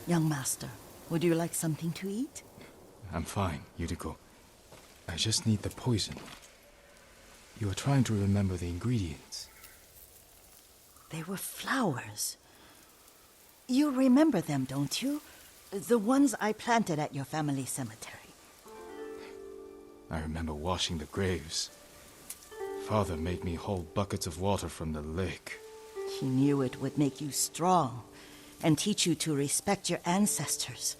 Young master, would you like something to eat? I'm fine, Yuriko. I just need the poison. You are trying to remember the ingredients. They were flowers. You remember them, don't you? The ones I planted at your family cemetery. I remember washing the graves. Father made me hold buckets of water from the lake. He knew it would make you strong and teach you to respect your ancestors.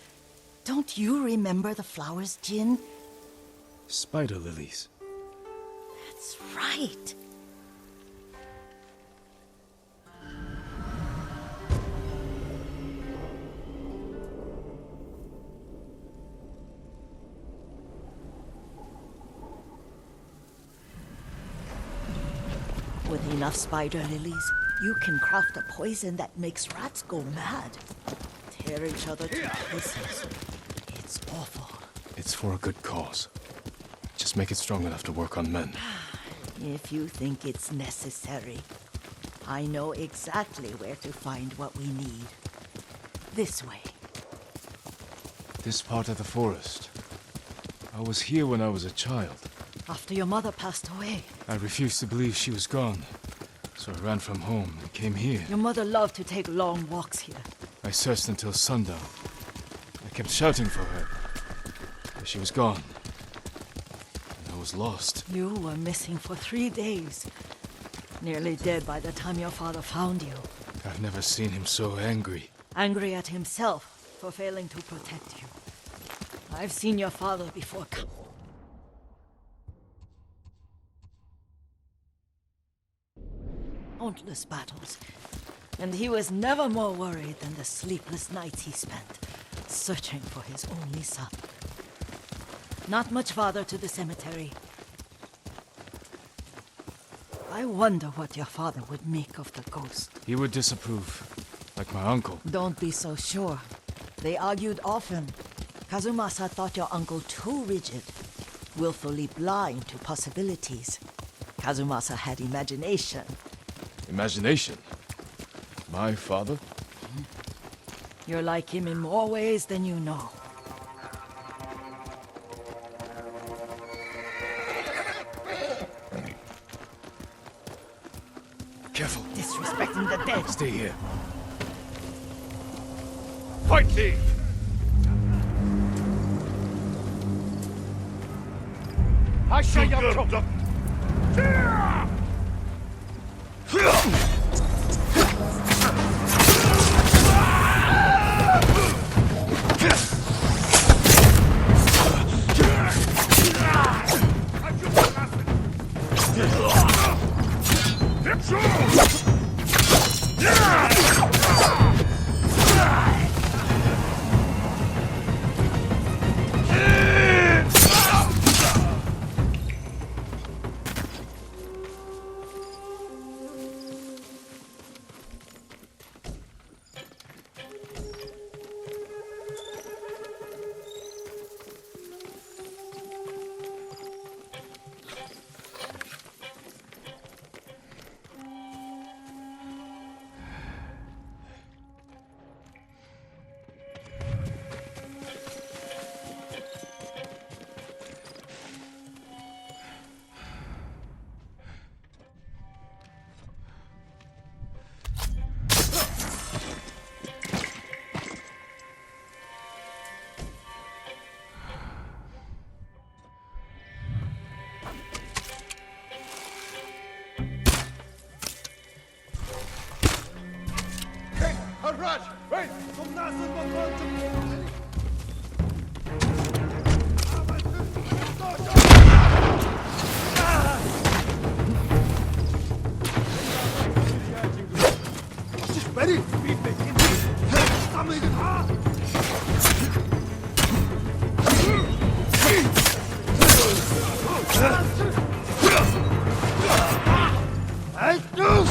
Don't you remember the flowers, Jin? Spider lilies. That's right. With enough spider lilies, you can craft a poison that makes rats go mad. Tear each other to pieces. It's awful. It's for a good cause. Just make it strong enough to work on men. If you think it's necessary, I know exactly where to find what we need. This way. This part of the forest. I was here when I was a child. After your mother passed away. I refused to believe she was gone. So I ran from home and came here. Your mother loved to take long walks here. I searched until sundown. I kept shouting for her. But she was gone. And I was lost. You were missing for 3 days. Nearly dead by the time your father found you. I've never seen him so angry. Angry at himself for failing to protect you. I've seen your father before. Countless battles. And he was never more worried than the sleepless nights he spent searching for his only son. Not much farther to the cemetery. I wonder what your father would make of the ghost. He would disapprove, like my uncle. Don't be so sure. They argued often. Kazumasa thought your uncle too rigid, willfully blind to possibilities. Kazumasa had imagination. Imagination? My father? You're like him in more ways than you know. Careful. Disrespecting the dead. Stay here. Fight thee! I say you're cooked. Raj! Wait! Zum Nasen von Ready? Beat me! Sammel den Haar! Halt los!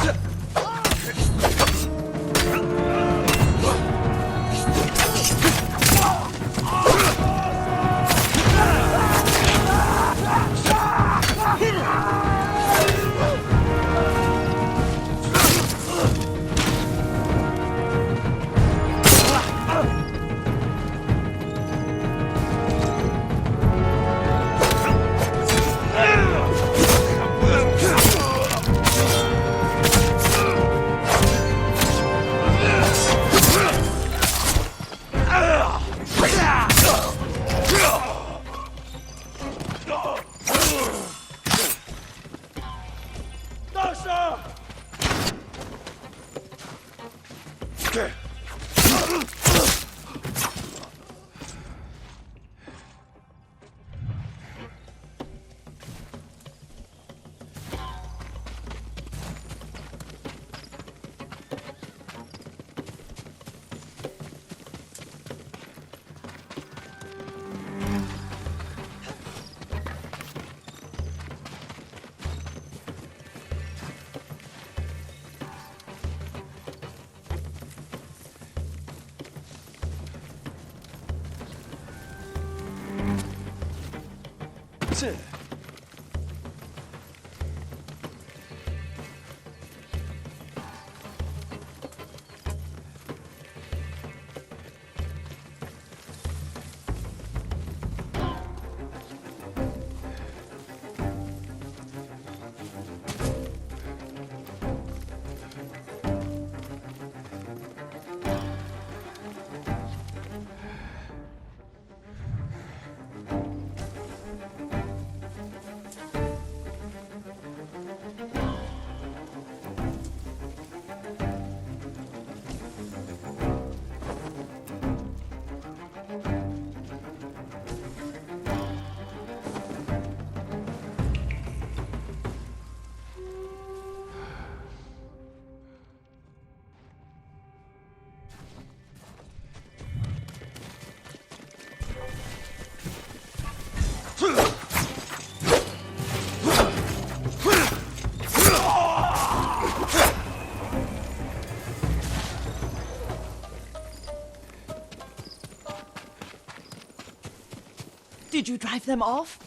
Did you drive them off?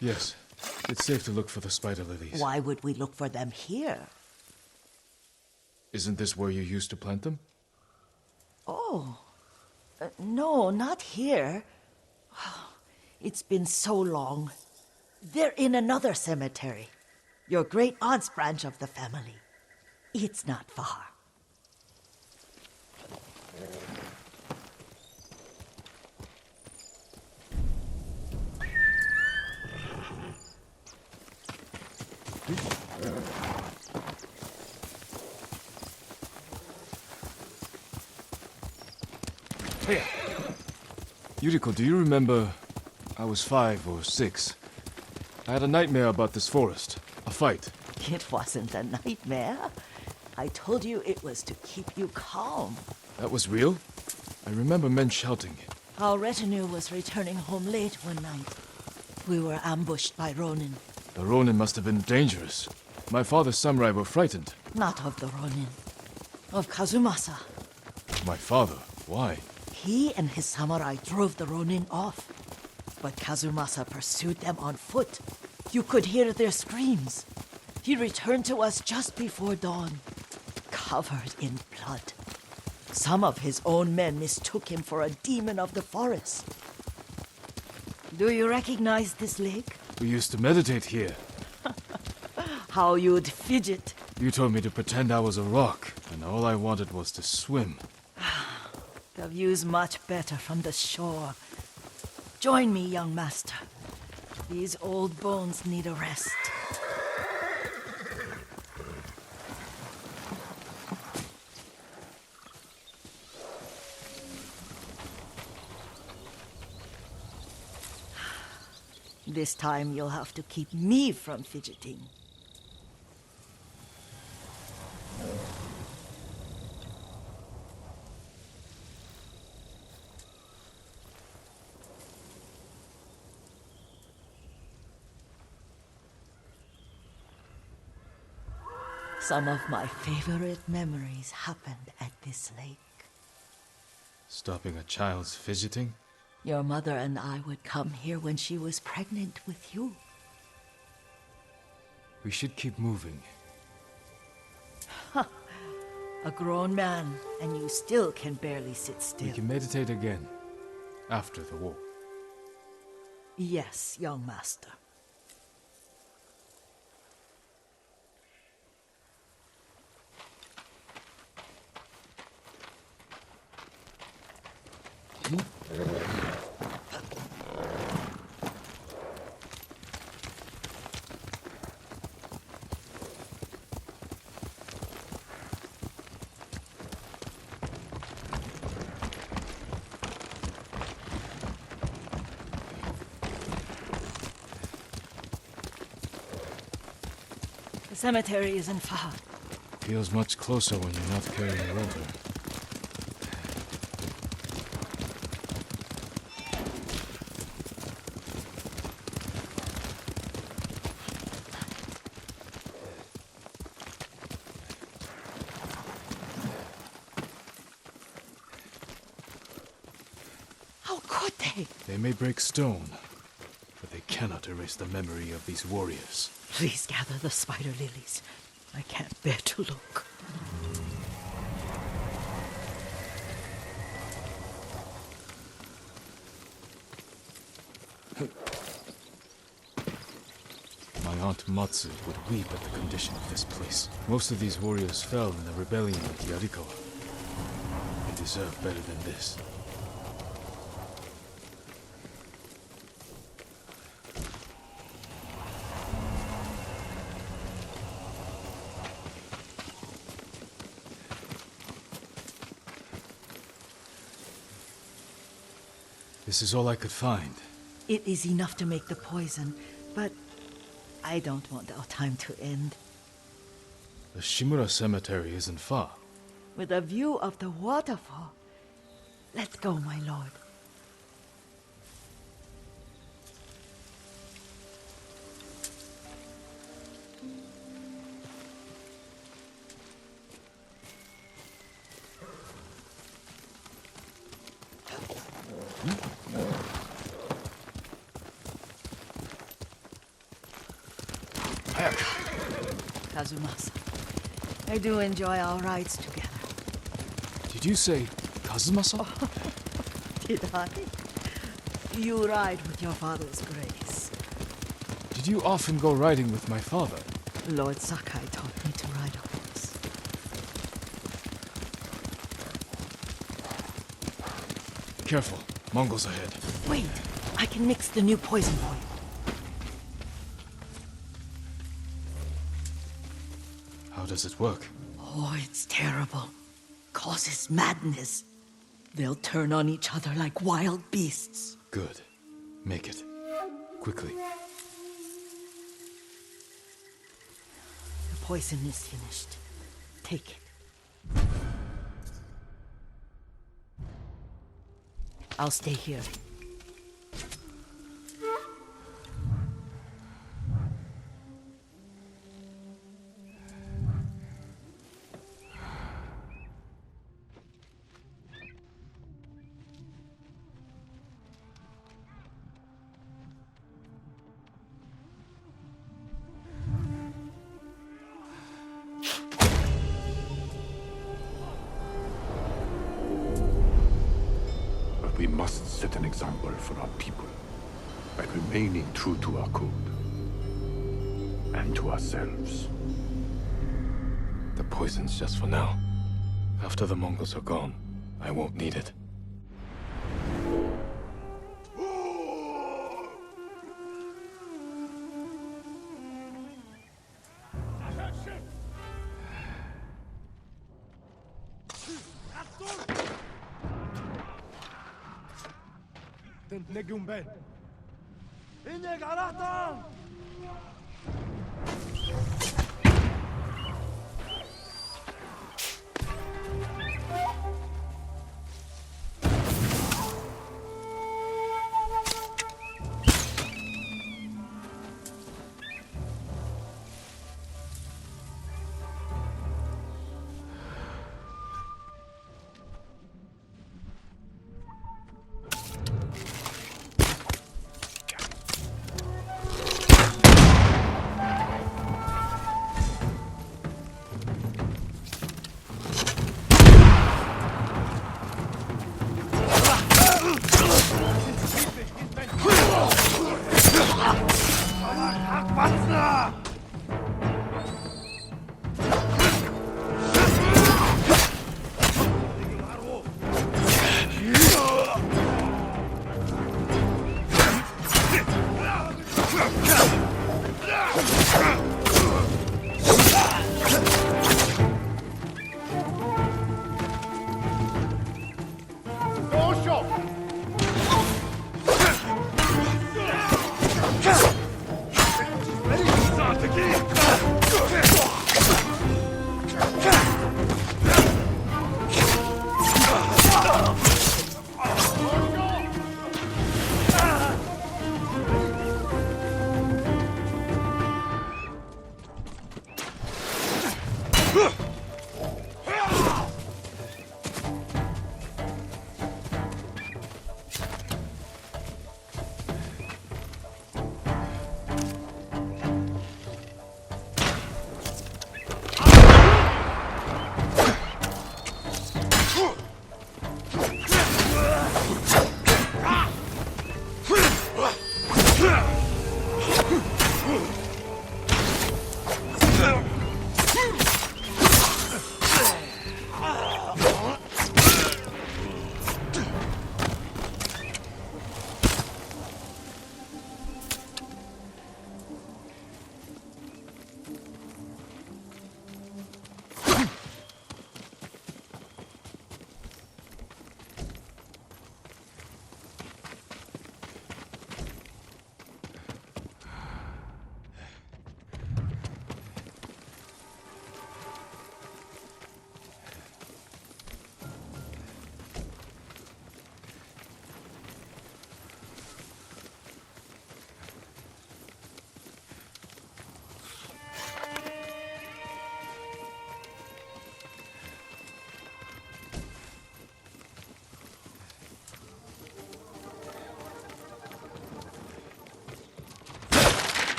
Yes. It's safe to look for the spider lilies. Why would we look for them here? Isn't this where you used to plant them? Oh. No, not here. It's been so long. They're in another cemetery. Your great aunt's branch of the family. It's not far. Hey! Yuriko, do you remember... I was 5 or 6. I had a nightmare about this forest. A fight. It wasn't a nightmare. I told you it was to keep you calm. That was real? I remember men shouting. Our retinue was returning home late one night. We were ambushed by Ronin. The Ronin must have been dangerous. My father's samurai were frightened. Not of the Ronin. Of Kazumasa. My father? Why? He and his samurai drove the Ronin off. But Kazumasa pursued them on foot. You could hear their screams. He returned to us just before dawn, covered in blood. Some of his own men mistook him for a demon of the forest. Do you recognize this lake? We used to meditate here. How you'd fidget. You told me to pretend I was a rock, and all I wanted was to swim. The view's much better from the shore. Join me, young master. These old bones need a rest. This time you'll have to keep me from fidgeting. Some of my favorite memories happened at this lake. Stopping a child's fidgeting? Your mother and I would come here when she was pregnant with you. We should keep moving. A grown man, and you still can barely sit still. We can meditate again. After the war. Yes, young master. cemetery isn't far. Feels much closer when you're not carrying a leather. How could they? They may break stone, but they cannot erase the memory of these warriors. Please gather the spider lilies. I can't bear to look. My aunt Matsu would weep at the condition of this place. Most of these warriors fell in the rebellion at Yarikawa. They deserve better than this. This is all I could find. It is enough to make the poison, but I don't want our time to end. The Shimura Cemetery isn't far. With a view of the waterfall. Let's go, my lord. Kazumasa, I do enjoy our rides together. Did you say Kazumasa? Did I? You ride with your father's grace. Did you often go riding with my father? Lord Sakai taught me to ride a horse. Careful, Mongols ahead. Wait, I can mix the new poison for you. How does it work? Oh, it's terrible. Causes madness. They'll turn on each other like wild beasts. Good. Make it. Quickly. The poison is finished. Take it. I'll stay here. We must set an example for our people by remaining true to our code and to ourselves. The poison's just for now. After the Mongols are gone, I won't need it. Negumben. İnek anahtar!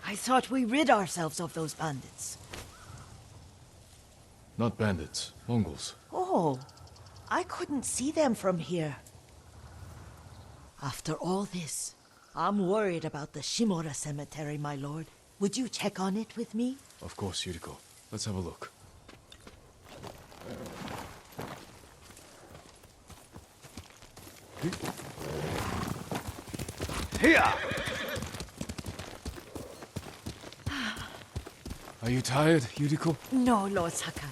I thought we rid ourselves of those bandits. Not bandits, Mongols. Oh, I couldn't see them from here. After all this, I'm worried about the Shimura cemetery, my lord. Would you check on it with me? Of course, Yuriko. Let's have a look. Here! Are you tired, Yuriko? No, Lord Sakai.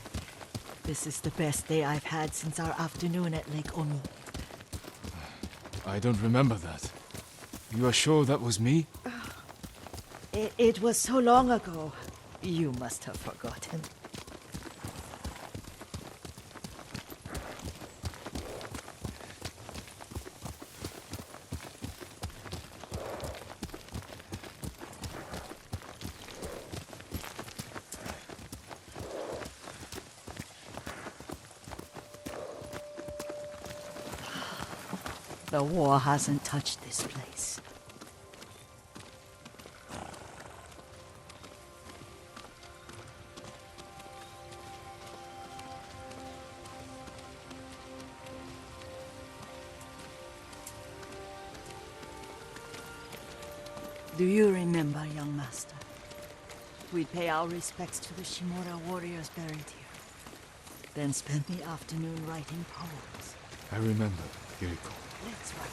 This is the best day I've had since our afternoon at Lake Omi. I don't remember that. You are sure that was me? It was so long ago. You must have forgotten. The war hasn't touched this place. Do you remember, young master? We'd pay our respects to the Shimura warriors buried here. Then spend the afternoon writing poems. I remember, Yuriko. Let's write.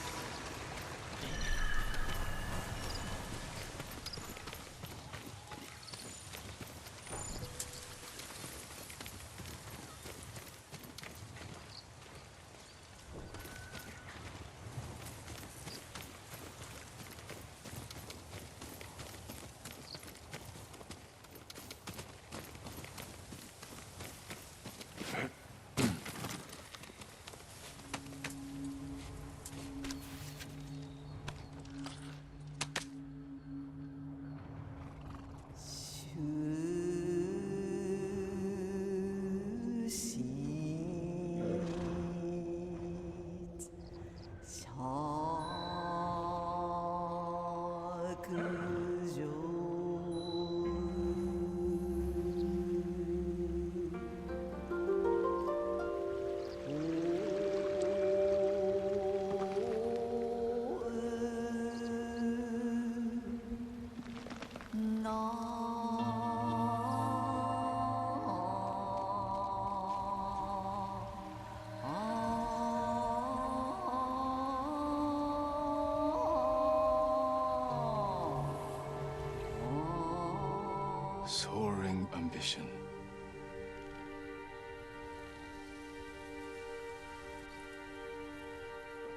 Soaring ambition.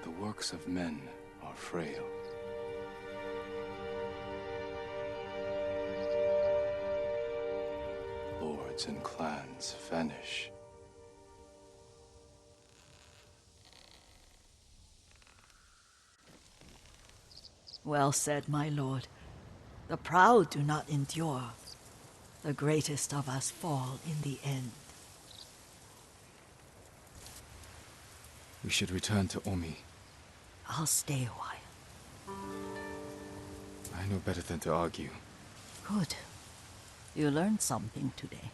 The works of men are frail. Lords and clans vanish. Well said, my lord. The proud do not endure. The greatest of us fall in the end. We should return to Omi. I'll stay a while. I know better than to argue. Good. You learned something today.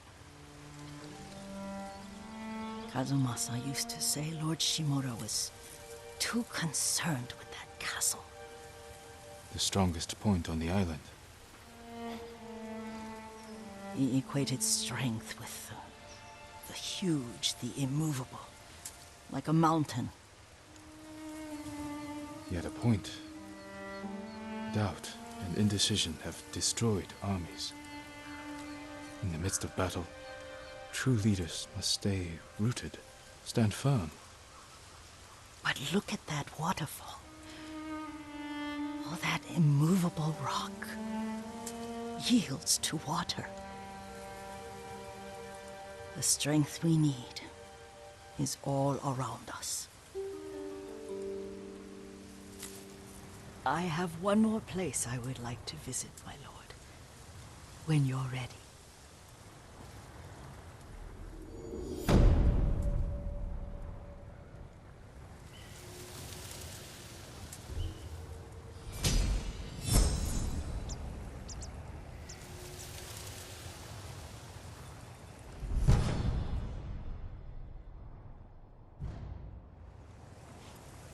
Kazumasa used to say Lord Shimura was too concerned with that castle. The strongest point on the island. He equated strength with the huge, the immovable. Like a mountain. He had a point. Doubt and indecision have destroyed armies. In the midst of battle, true leaders must stay rooted, stand firm. But look at that waterfall. All that immovable rock yields to water. The strength we need is all around us. I have one more place I would like to visit, my lord. When you're ready.